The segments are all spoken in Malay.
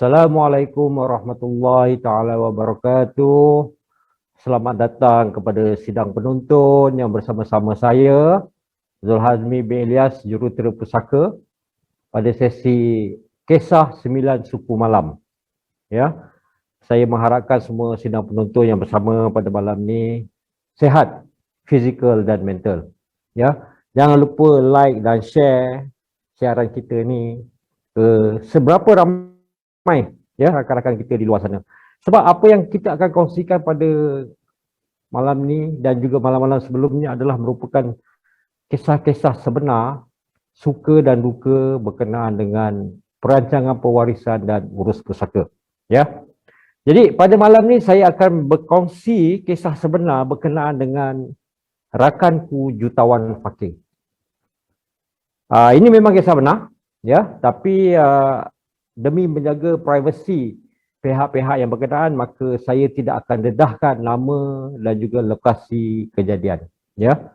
Assalamualaikum warahmatullahi taala wabarakatuh. Selamat datang kepada sidang penuntun yang bersama-sama saya Zulhazmi bin Ilyas, Jurutera Pusaka, pada sesi Kisah 9 Suku Malam. Ya. Saya mengharapkan semua sidang penuntun yang bersama pada malam ni sihat fizikal dan mental. Ya. Jangan lupa like dan share siaran kita ni ke seberapa ramai ya rakan-rakan kita di luar sana. Sebab apa yang kita akan kongsikan pada malam ni dan juga malam-malam sebelumnya adalah merupakan kisah-kisah sebenar, suka dan duka berkenaan dengan perancangan pewarisan dan urus pusaka. Ya. Jadi pada malam ni saya akan berkongsi kisah sebenar berkenaan dengan rakanku jutawan fakir. Ini memang kisah benar, ya, tapi demi menjaga privasi pihak-pihak yang berkenaan, maka saya tidak akan dedahkan nama dan juga lokasi kejadian. Ya.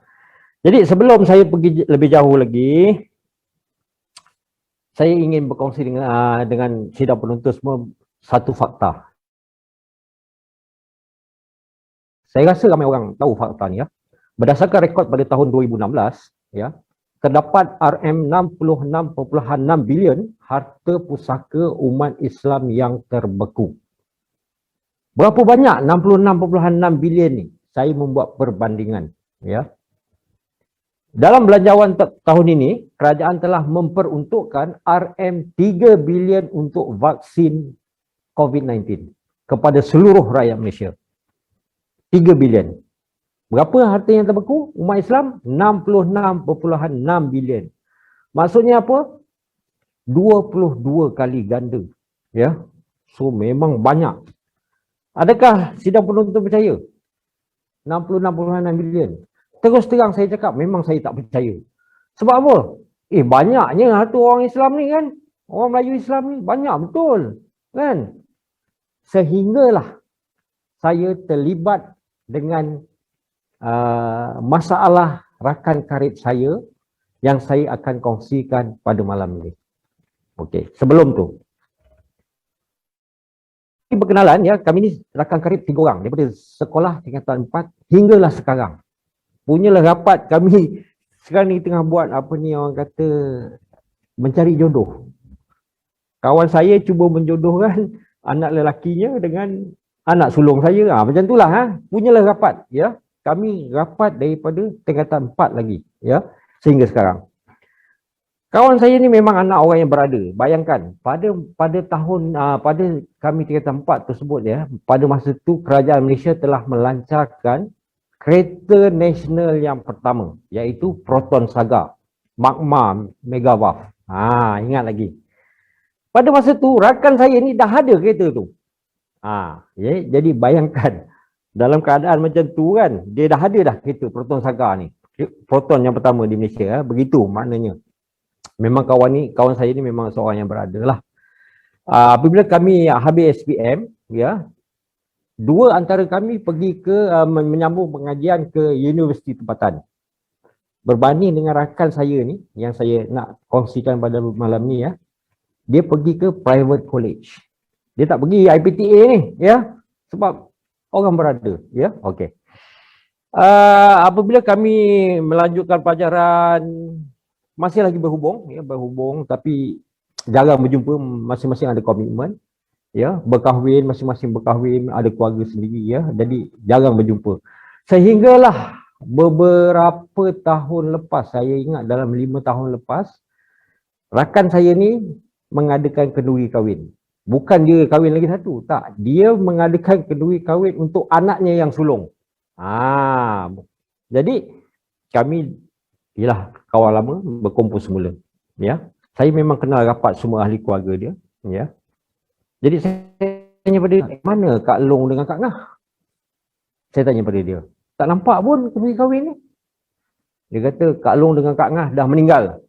Jadi sebelum saya pergi lebih jauh lagi, saya ingin berkongsi dengan sidang penuntut semua satu fakta. Saya rasa ramai orang tahu fakta ni ya. Berdasarkan rekod pada tahun 2016, ya, terdapat RM66.6 bilion harta pusaka umat Islam yang terbeku. Berapa banyak 66.6 bilion ni? Saya membuat perbandingan, ya. Dalam belanjawan tahun ini, kerajaan telah memperuntukkan RM3 bilion untuk vaksin COVID-19 kepada seluruh rakyat Malaysia. 3 bilion. Berapa harta yang terbeku? Umat Islam 66.6 bilion. Maksudnya apa? 22 kali ganda. Ya. So memang banyak. Adakah sidang penuntut percaya? 66.6 bilion. Terus terang saya cakap memang saya tak percaya. Sebab apa? Banyaknya harta orang Islam ni kan. Orang Melayu Islam ni banyak betul. Kan? Sehinggalah saya terlibat dengan masalah rakan karib saya yang saya akan kongsikan pada malam ini. Okey, sebelum tu perkenalan ya, kami ni rakan karib 3 orang daripada sekolah tingkatan 4 hinggalah sekarang. Punyalah rapat kami sekarang ni tengah buat apa ni orang kata mencari jodoh. Kawan saya cuba menjodohkan anak lelakinya dengan anak sulung saya. Macam itulah punyalah rapat ya. Kami rapat daripada tingkatan 4 lagi ya sehingga sekarang. Kawan saya ni memang anak orang yang berada. Bayangkan pada kami tingkatan 4 tersebut ya, pada masa itu kerajaan Malaysia telah melancarkan kereta nasional yang pertama iaitu Proton Saga Magma Megawaf. Ingat lagi. Pada masa tu rakan saya ni dah ada kereta tu. Jadi bayangkan dalam keadaan macam tu kan, dia dah ada dah kereta Proton Saga ni. Proton yang pertama di Malaysia, begitu maknanya. Memang kawan saya ni memang seorang yang berada lah. Apabila kami habis SPM, ya, 2 antara kami pergi ke menyambung pengajian ke Universiti Tempatan. Berbanding dengan rakan saya ni, yang saya nak kongsikan pada malam ni ya, dia pergi ke private college. Dia tak pergi IPTA ni, ya, sebab orang berada, ya, okey. Apabila kami melanjutkan pelajaran, masih lagi berhubung, tapi jarang berjumpa, masing-masing ada komitmen, ya, berkahwin, masing-masing berkahwin, ada keluarga sendiri, ya, jadi jarang berjumpa. Sehinggalah beberapa tahun lepas, saya ingat dalam 5 tahun lepas, rakan saya ni mengadakan kenduri kahwin. Bukan dia kahwin lagi satu, tak. Dia mengadakan kenduri kahwin untuk anaknya yang sulung. Jadi kami ialah kawan lama berkumpul semula. Ya, saya memang kenal rapat semua ahli keluarga dia. Ya, jadi saya tanya pada dia, mana Kak Long dengan Kak Ngah? Saya tanya pada dia, tak nampak pun kenduri kahwin ni. Dia kata Kak Long dengan Kak Ngah dah meninggal.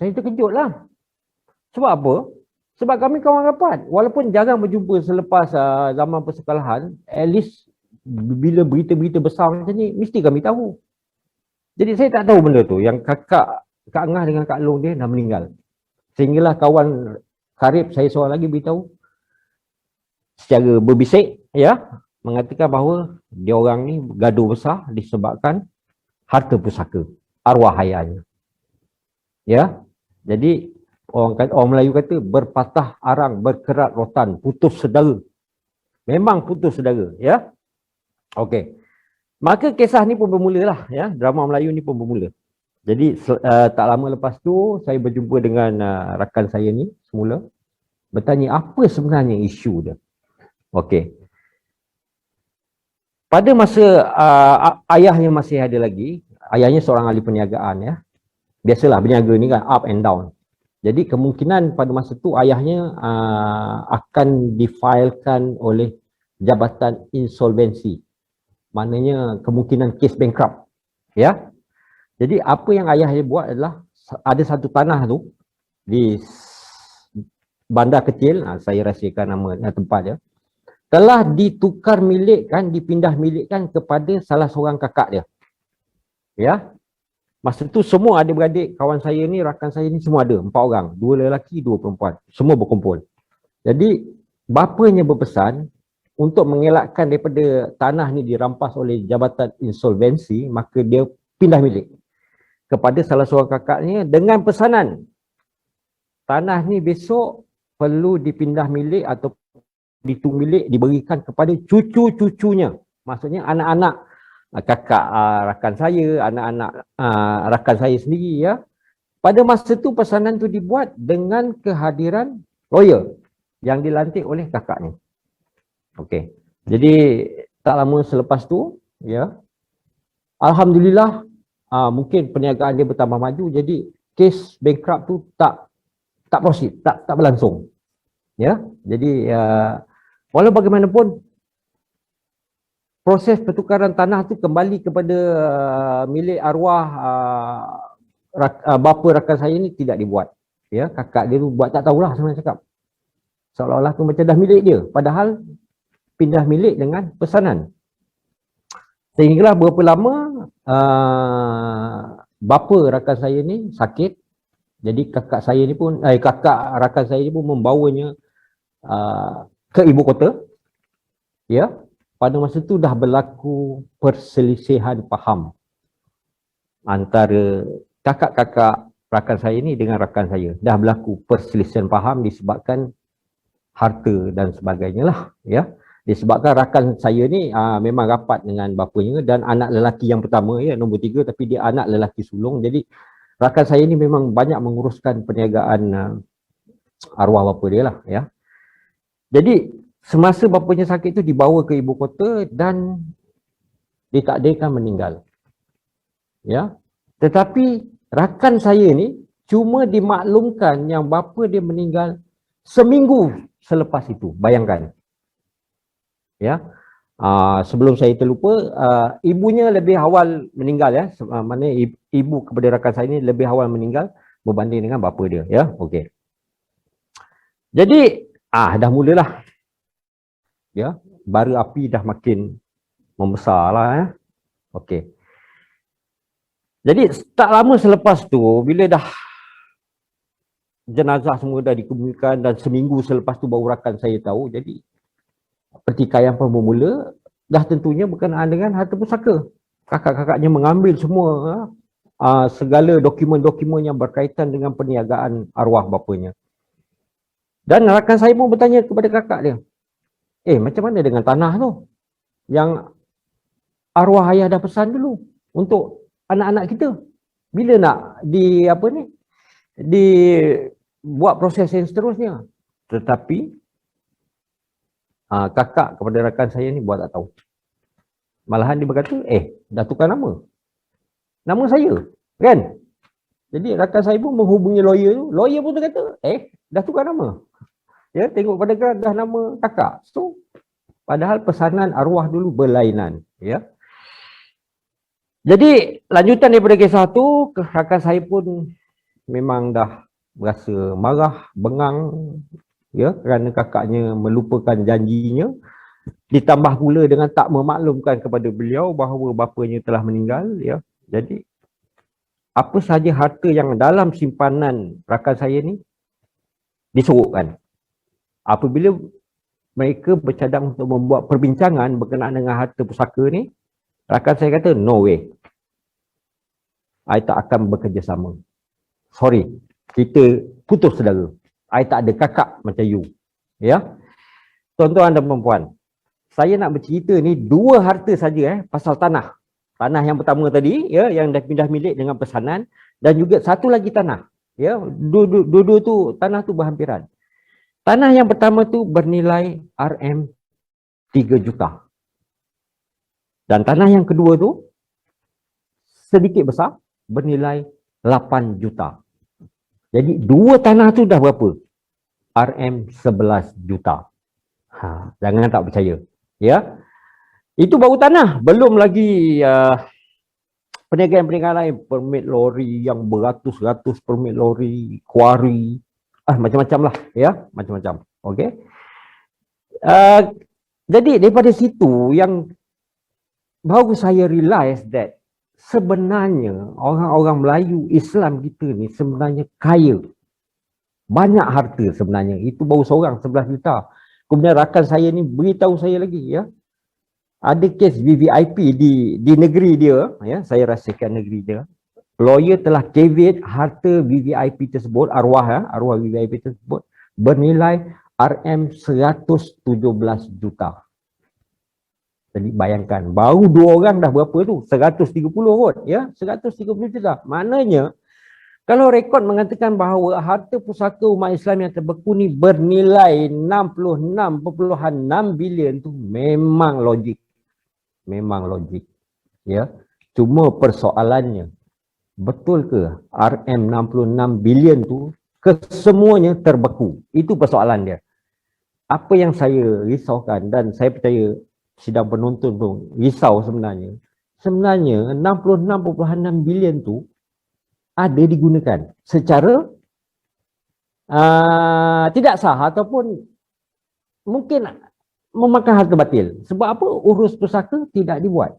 Saya terkejut lah. Sebab apa? Sebab kami kawan rapat. Walaupun jarang berjumpa selepas zaman persekolahan, at least bila berita-berita besar macam ni, mesti kami tahu. Jadi saya tak tahu benda tu, yang Kak Ngah dengan Kak Long dia dah meninggal. Sehinggalah kawan karib saya seorang lagi beritahu secara berbisik, ya, mengatakan bahawa dia orang ni gaduh besar disebabkan harta pusaka, arwah ayahnya. Ya, jadi orang Melayu kata berpatah arang, berkerat rotan, putus saudara. Memang putus saudara, ya. Okey. Maka kisah ni pun bermula lah, ya. Drama Melayu ni pun bermula. Jadi tak lama lepas tu saya berjumpa dengan rakan saya ni semula, bertanya apa sebenarnya isu dia. Okey. Pada masa ayahnya masih ada lagi, ayahnya seorang ahli perniagaan, ya. Biasalah berniaga ni kan up and down. Jadi kemungkinan pada masa tu ayahnya akan difailkan oleh Jabatan Insolvensi. Maknanya kemungkinan kes bankrupt. Ya. Jadi apa yang ayahnya buat adalah ada satu tanah tu di bandar kecil, saya rahsiakan nama tempat dia, telah ditukar milikkan, dipindah milikkan kepada salah seorang kakak dia. Ya. Masa tu semua adik-beradik kawan saya ni, rakan saya ni semua ada, 4 orang. 2 lelaki, 2 perempuan. Semua berkumpul. Jadi, bapanya berpesan untuk mengelakkan daripada tanah ni dirampas oleh Jabatan Insolvensi, maka dia pindah milik kepada salah seorang kakaknya dengan pesanan tanah ni besok perlu dipindah milik atau ditung milik diberikan kepada cucu-cucunya. Maksudnya anak-anak kakak rakan saya, anak-anak rakan saya sendiri, ya. Pada masa tu pesanan tu dibuat dengan kehadiran lawyer yang dilantik oleh kakaknya. Okey. Jadi tak lama selepas tu, ya, alhamdulillah mungkin perniagaan dia bertambah maju, jadi kes bankrupt tu tak proceed, tak berlangsung. Ya. Jadi walau bagaimanapun proses pertukaran tanah tu kembali kepada milik arwah bapa rakan saya ni tidak dibuat. Ya, kakak dia tu buat tak tahulah sebenarnya cakap. Seolah-olah tu macam dah milik dia, padahal pindah milik dengan pesanan. Sehinggalah berapa lama bapa rakan saya ni sakit. Jadi kakak rakan saya ni pun membawanya ke ibu kota. Ya. Pada masa itu dah berlaku perselisihan faham antara kakak-kakak rakan saya ni dengan rakan saya. Dah berlaku perselisihan faham disebabkan harta dan sebagainya lah. Ya. Disebabkan rakan saya ni memang rapat dengan bapanya dan anak lelaki yang pertama, ya, nombor 3, tapi dia anak lelaki sulung. Jadi rakan saya ni memang banyak menguruskan perniagaan arwah bapa dia lah. Ya. Jadi semasa bapanya sakit itu dibawa ke ibu kota dan ditakdirkan meninggal. Ya. Tetapi rakan saya ni cuma dimaklumkan yang bapa dia meninggal seminggu selepas itu. Bayangkan. Ya. Sebelum saya terlupa, ibunya lebih awal meninggal, ya. Maknanya ibu kepada rakan saya ni lebih awal meninggal berbanding dengan bapa dia, ya. Okey. Jadi dah mulalah. Ya, bara api dah makin membesar lah, ya. Okey. Jadi tak lama selepas tu, bila dah jenazah semua dah dikebumikan dan seminggu selepas tu baru rakan saya tahu, jadi pertikaian pun bermula, dah tentunya berkenaan dengan harta pusaka. Kakak-kakaknya mengambil semua segala dokumen-dokumen yang berkaitan dengan perniagaan arwah bapanya. Dan rakan saya pun bertanya kepada kakak dia, macam mana dengan tanah tu yang arwah ayah dah pesan dulu untuk anak-anak kita? Bila nak dibuat proses yang seterusnya? Tetapi kakak kepada rakan saya ni buat tak tahu. Malahan dia berkata, dah tukar nama. Nama saya, kan? Jadi rakan saya pun menghubungi lawyer tu. Lawyer pun kata, dah tukar nama. Ya, tengok pada kan dah nama kakak. So, padahal pesanan arwah dulu berlainan. Ya. Jadi, lanjutan daripada kisah tu, rakan saya pun memang dah berasa marah, bengang, ya, kerana kakaknya melupakan janjinya. Ditambah pula dengan tak memaklumkan kepada beliau bahawa bapanya telah meninggal. Ya. Jadi, apa sahaja harta yang dalam simpanan rakan saya ni, disorokkan. Apabila mereka bercadang untuk membuat perbincangan berkenaan dengan harta pusaka ni, rakan saya kata, no way. I tak akan bekerjasama. Sorry, kita putus saudara. I tak ada kakak macam you. Ya, tuan-tuan dan puan-puan, saya nak bercerita ni dua harta saja pasal tanah. Tanah yang pertama tadi, ya, yang dah pindah milik dengan pesanan, dan juga satu lagi tanah. Ya, dua-dua tu tanah tu berhampiran. Tanah yang pertama tu bernilai RM 3 juta. Dan tanah yang kedua tu sedikit besar, bernilai 8 juta. Jadi dua tanah tu dah berapa? RM 11 juta. Jangan tak percaya. Ya, itu baru tanah, belum lagi perniagaan-perniagaan lain, permit lori yang beratus-ratus permit lori, kuari, macam-macam lah, ya, macam-macam. Okey. Jadi daripada situ yang baru saya realize that sebenarnya orang-orang Melayu Islam kita ni sebenarnya kaya. Banyak harta sebenarnya. Itu baru seorang 11 juta. Kemudian rakan saya ni beritahu saya lagi, ya. Ada kes VVIP di negeri dia, ya, saya rahsiakan negeri dia. Lawyer telah caveat harta VVIP tersebut, arwah VVIP tersebut bernilai RM 117 juta. Jadi bayangkan, baru dua orang dah berapa tu? 130 kot, ya, 130 juta. Maknanya kalau rekod mengatakan bahawa harta pusaka umat Islam yang terbeku ni bernilai 66.6 bilion tu memang logik. Memang logik. Ya. Cuma persoalannya, betul ke RM 66 bilion tu kesemuanya terbeku? Itu persoalan dia. Apa yang saya risaukan, dan saya percaya sidang penonton tu risau sebenarnya. Sebenarnya 66.6 bilion tu ada digunakan secara tidak sah ataupun mungkin memakan harta batil. Sebab apa? Urus pusaka tidak dibuat.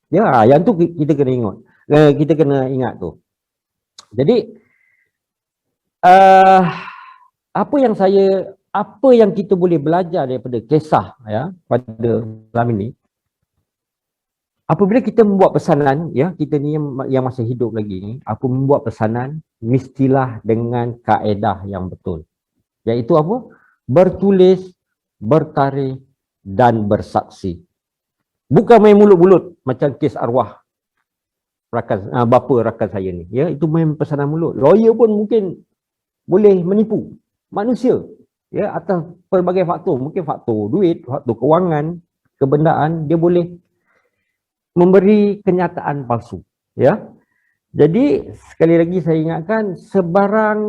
Ya, yang tu kita kena ingat. Kita kena ingat tu. Jadi apa yang kita boleh belajar daripada kisah, ya, pada malam ini, apabila kita membuat pesanan, ya, kita ni yang masih hidup lagi ni, apa membuat pesanan, mestilah dengan kaedah yang betul. Iaitu apa? Bertulis, bertarikh dan bersaksi. Bukan main mulut-mulut macam kes arwah bapa rakan saya ni, ya, itu main pesanan mulut. Lawyer pun mungkin boleh menipu manusia, ya, atas pelbagai faktor, mungkin faktor duit, faktor kewangan, kebendaan, dia boleh memberi kenyataan palsu, ya. Jadi sekali lagi saya ingatkan, sebarang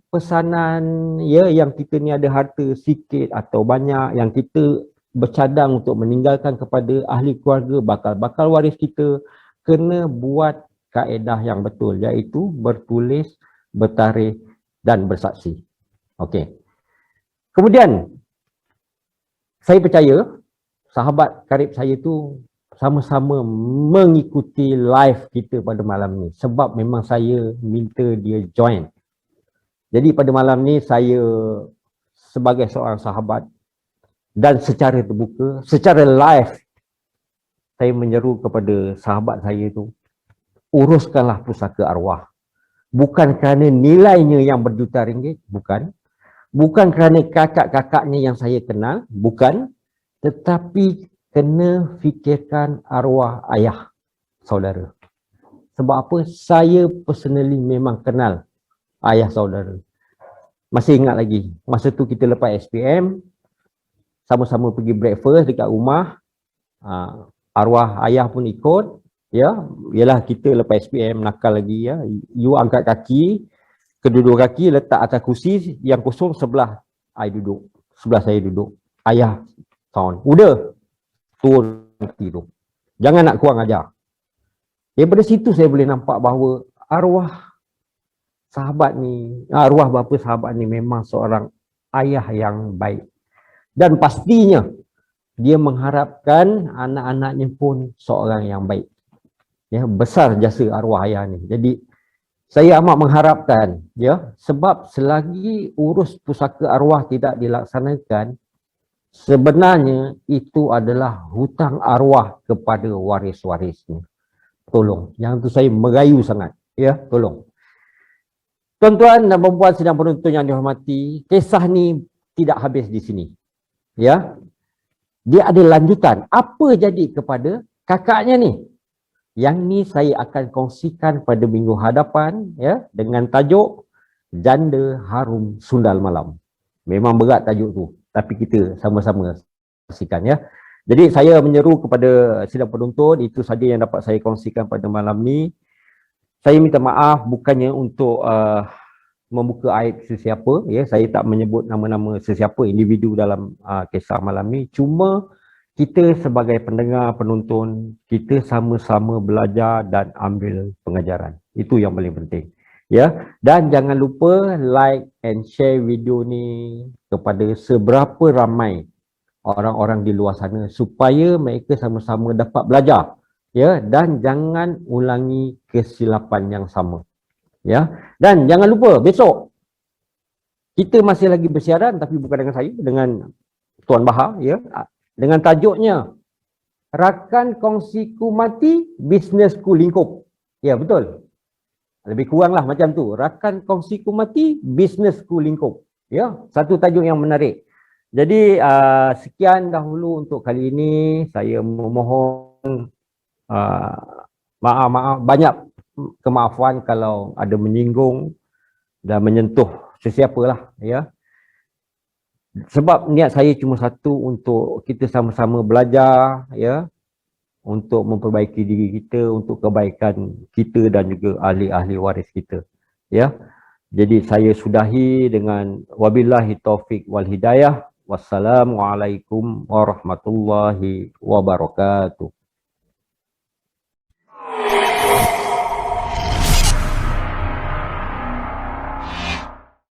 pesanan, ya, yang kita ni ada harta sikit atau banyak yang kita bercadang untuk meninggalkan kepada ahli keluarga, bakal waris kita, kena buat kaedah yang betul, iaitu bertulis, bertarikh dan bersaksi. Okey. Kemudian saya percaya sahabat karib saya tu sama-sama mengikuti live kita pada malam ni, sebab memang saya minta dia join. Jadi pada malam ni saya sebagai seorang sahabat dan secara terbuka, secara live, saya menyeru kepada sahabat saya tu, uruskanlah pusaka arwah. Bukan kerana nilainya yang berjuta ringgit, bukan. Bukan kerana kakak-kakaknya yang saya kenal, bukan. Tetapi kena fikirkan arwah ayah, saudara. Sebab apa? Saya personally memang kenal ayah saudara. Masih ingat lagi, masa tu kita lepas SPM, sama-sama pergi breakfast dekat rumah, arwah ayah pun ikut, ya. Yalah, kita lepas SPM nakal lagi, ya. You angkat kaki, kedua kaki letak atas kursi yang kosong sebelah I duduk, sebelah saya duduk. Ayah sound, udah turun kaki tu. Jangan nak kurang ajar. Daripada situ saya boleh nampak bahawa arwah sahabat ni, arwah bapa sahabat ni memang seorang ayah yang baik. Dan pastinya dia mengharapkan anak-anaknya pun seorang yang baik. Ya, besar jasa arwah ayah ni. Jadi Saya amat mengharapkan, ya, sebab selagi urus pusaka arwah tidak dilaksanakan, sebenarnya itu adalah hutang arwah kepada waris-warisnya. Tolong, yang tu saya merayu sangat, ya, tolong. Tuan-tuan dan puan-puan sidang penuntut yang dihormati, kisah ni tidak habis di sini, ya. Dia ada lanjutan. Apa jadi kepada kakaknya ni? Yang ni saya akan kongsikan pada minggu hadapan, ya, dengan tajuk Janda Harum Sundal Malam. Memang berat tajuk tu, tapi kita sama-sama kongsikan, ya. Jadi saya menyeru kepada sidang penuntut, itu saja yang dapat saya kongsikan pada malam ni. Saya minta maaf bukannya untuk membuka aib sesiapa, ya. Saya tak menyebut nama-nama sesiapa individu dalam kisah malam ni. Cuma kita sebagai pendengar, penonton, kita sama-sama belajar dan ambil pengajaran. Itu yang paling penting. Ya, dan jangan lupa like and share video ni kepada seberapa ramai orang-orang di luar sana supaya mereka sama-sama dapat belajar. Ya, dan jangan ulangi kesilapan yang sama. Ya, dan jangan lupa besok kita masih lagi bersiaran, tapi bukan dengan saya, dengan Tuan Bahar, ya. Dengan tajuknya Rakan Kongsiku Mati, Bisnesku Lingkup. Ya, betul. Lebih kuranglah macam tu. Rakan Kongsiku Mati, Bisnesku Lingkup. Ya, satu tajuk yang menarik. Jadi sekian dahulu untuk kali ini. Saya memohon maaf, banyak kemaafan kalau ada menyinggung dan menyentuh sesiapalah, ya. Sebab niat saya cuma satu, untuk kita sama-sama belajar, ya, untuk memperbaiki diri kita, untuk kebaikan kita dan juga ahli-ahli waris kita, ya. Jadi saya sudahi dengan wabillahi taufik wal hidayah. Wassalamualaikum warahmatullahi wabarakatuh.